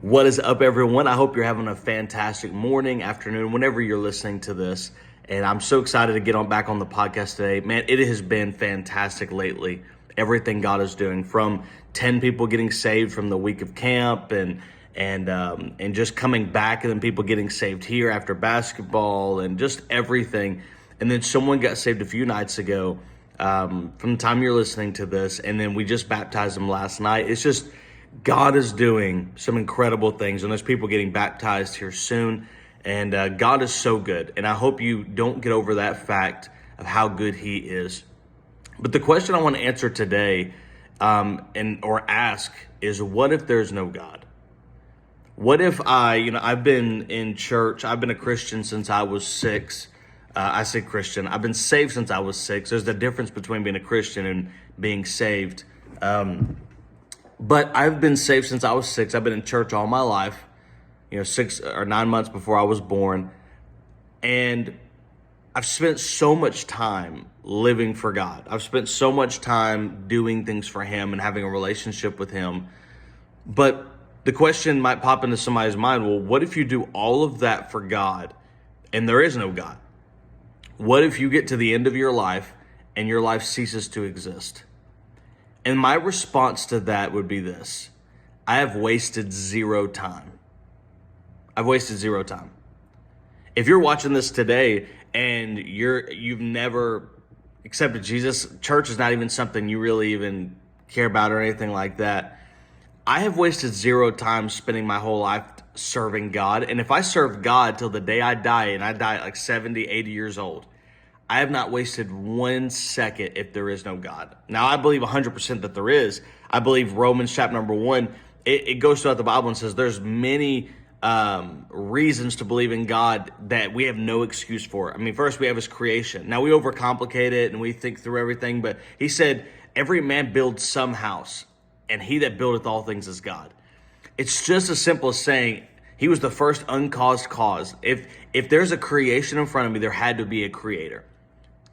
What is up, everyone? I hope you're having a fantastic morning, afternoon, whenever you're listening to this. And I'm so excited to get back on the podcast today. Man, it has been fantastic lately. Everything God is doing, from 10 people getting saved from the week of camp and just coming back, and then people getting saved here after basketball and just everything. And then someone got saved a few nights ago from the time you're listening to this. And then we just baptized them last night. It's just God is doing some incredible things, and there's people getting baptized here soon. And God is so good. And I hope you don't get over that fact of how good He is. But the question I want to answer today or ask is, what if there's no God? What if I've been in church, I've been a Christian since I was 6. I say Christian, I've been saved since I was 6. There's a difference between being a Christian and being saved. But I've been saved since I was 6. I've been in church all my life, 6 or 9 months before I was born. And I've spent so much time living for God. I've spent so much time doing things for Him and having a relationship with Him. But the question might pop into somebody's mind, well, what if you do all of that for God and there is no God? What if you get to the end of your life and your life ceases to exist? And my response to that would be this: I have wasted zero time. I've wasted zero time. If you're watching this today and you've never accepted Jesus, church is not even something you really even care about or anything like that. I have wasted zero time spending my whole life serving God. And if I serve God till the day I die, and I die at like 70, 80 years old, I have not wasted 1 second if there is no God. Now, I believe 100% that there is. I believe Romans chapter number 1, it goes throughout the Bible and says there's many reasons to believe in God that we have no excuse for. I mean, first we have His creation. Now, we overcomplicate it and we think through everything, but He said, every man builds some house, and He that buildeth all things is God. It's just as simple as saying He was the first uncaused cause. If there's a creation in front of me, there had to be a creator.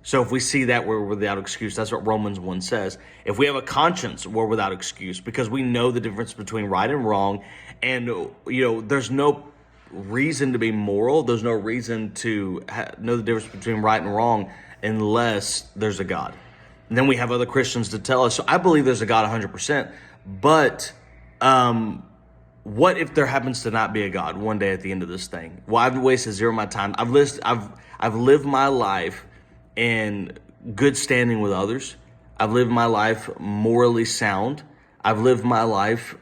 So if we see that, we're without excuse. That's what Romans 1 says. If we have a conscience, we're without excuse, because we know the difference between right and wrong. And, there's no reason to be moral. There's no reason to know the difference between right and wrong unless there's a God. And then we have other Christians to tell us. So I believe there's a God 100%. But what if there happens to not be a God one day at the end of this thing? Well, I've wasted zero of my time. I've lived my life in good standing with others. I've lived my life morally sound. I've lived my life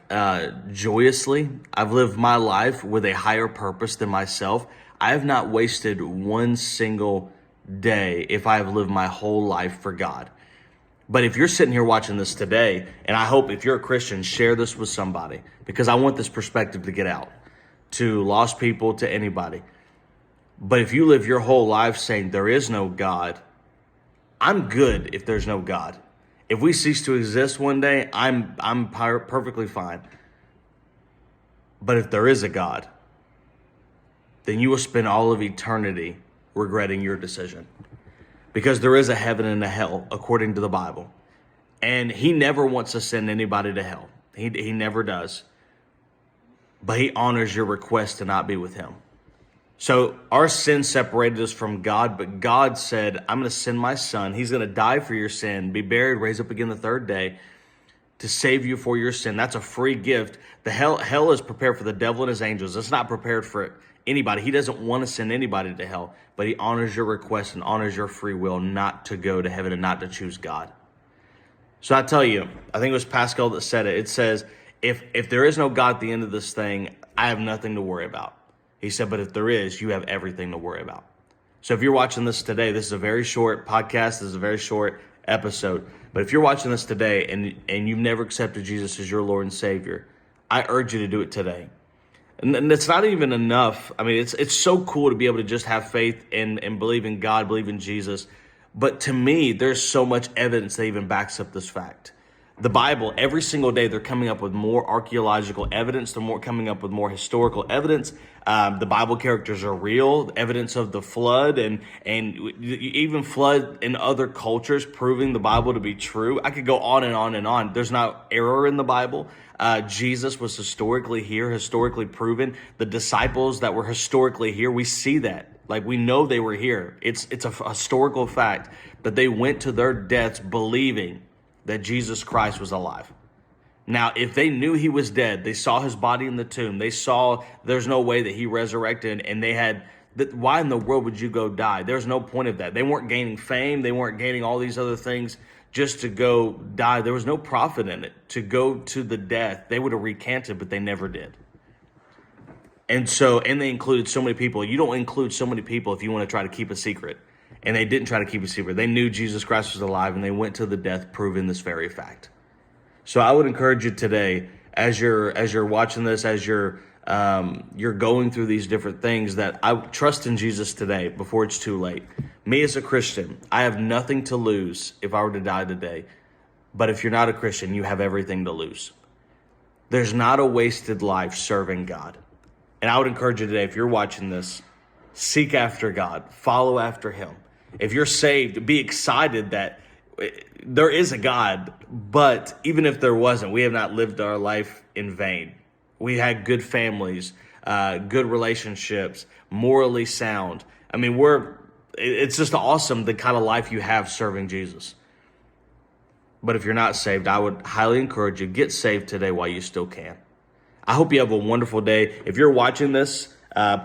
joyously. I've lived my life with a higher purpose than myself. I have not wasted one single day if I have lived my whole life for God. But if you're sitting here watching this today, and I hope if you're a Christian, share this with somebody, because I want this perspective to get out to lost people, to anybody. But if you live your whole life saying there is no God, I'm good if there's no God. If we cease to exist one day, I'm perfectly fine. But if there is a God, then you will spend all of eternity regretting your decision. Because there is a heaven and a hell, according to the Bible. And He never wants to send anybody to hell. He never does. But He honors your request to not be with Him. So our sin separated us from God, but God said, I'm going to send my Son. He's going to die for your sin, be buried, raise up again the third day to save you for your sin. That's a free gift. The hell is prepared for the devil and his angels. It's not prepared for anybody. He doesn't want to send anybody to hell, but He honors your request and honors your free will not to go to heaven and not to choose God. So I tell you, I think it was Pascal that said it. It says, if there is no God at the end of this thing, I have nothing to worry about. He said, but if there is, you have everything to worry about. So if you're watching this today, this is a very short podcast. This is a very short episode. But if you're watching this today and you've never accepted Jesus as your Lord and Savior, I urge you to do it today. And it's not even enough. I mean, it's so cool to be able to just have faith and believe in God, believe in Jesus. But to me, there's so much evidence that even backs up this fact. The Bible, every single day, they're coming up with more archaeological evidence. They're coming up with more historical evidence. The Bible characters are real, evidence of the flood, and even flood in other cultures, proving the Bible to be true. I could go on and on and on. There's not error in the Bible. Jesus was historically here, historically proven. The disciples that were historically here, we see that. Like, we know they were here. It's a historical fact that they went to their deaths believing that Jesus Christ was alive. Now, if they knew he was dead, they saw his body in the tomb, they saw there's no way that he resurrected, and they had, why in the world would you go die? There's no point of that. They weren't gaining fame. They weren't gaining all these other things just to go die. There was no profit in it to go to the death. They would have recanted, but they never did. And they included so many people. You don't include so many people if you want to try to keep a secret. And they didn't try to keep a secret. They knew Jesus Christ was alive, and they went to the death proving this very fact. So I would encourage you today, as you're watching this, as you're going through these different things, that I trust in Jesus today before it's too late. Me as a Christian, I have nothing to lose if I were to die today. But if you're not a Christian, you have everything to lose. There's not a wasted life serving God. And I would encourage you today, if you're watching this, seek after God, follow after him. If you're saved, be excited that there is a God, but even if there wasn't, we have not lived our life in vain. We had good families, good relationships, morally sound. I mean, it's just awesome the kind of life you have serving Jesus. But if you're not saved, I would highly encourage you, get saved today while you still can. I hope you have a wonderful day. If you're watching this,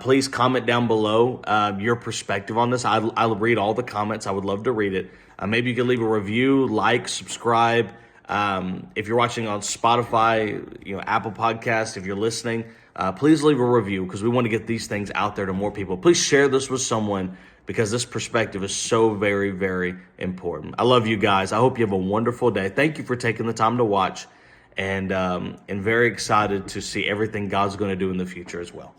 please comment down below your perspective on this. I'll read all the comments. I would love to read it. Maybe you can leave a review, like, subscribe. If you're watching on Spotify, Apple Podcasts, if you're listening, please leave a review because we want to get these things out there to more people. Please share this with someone because this perspective is so very, very important. I love you guys. I hope you have a wonderful day. Thank you for taking the time to watch, and very excited to see everything God's going to do in the future as well.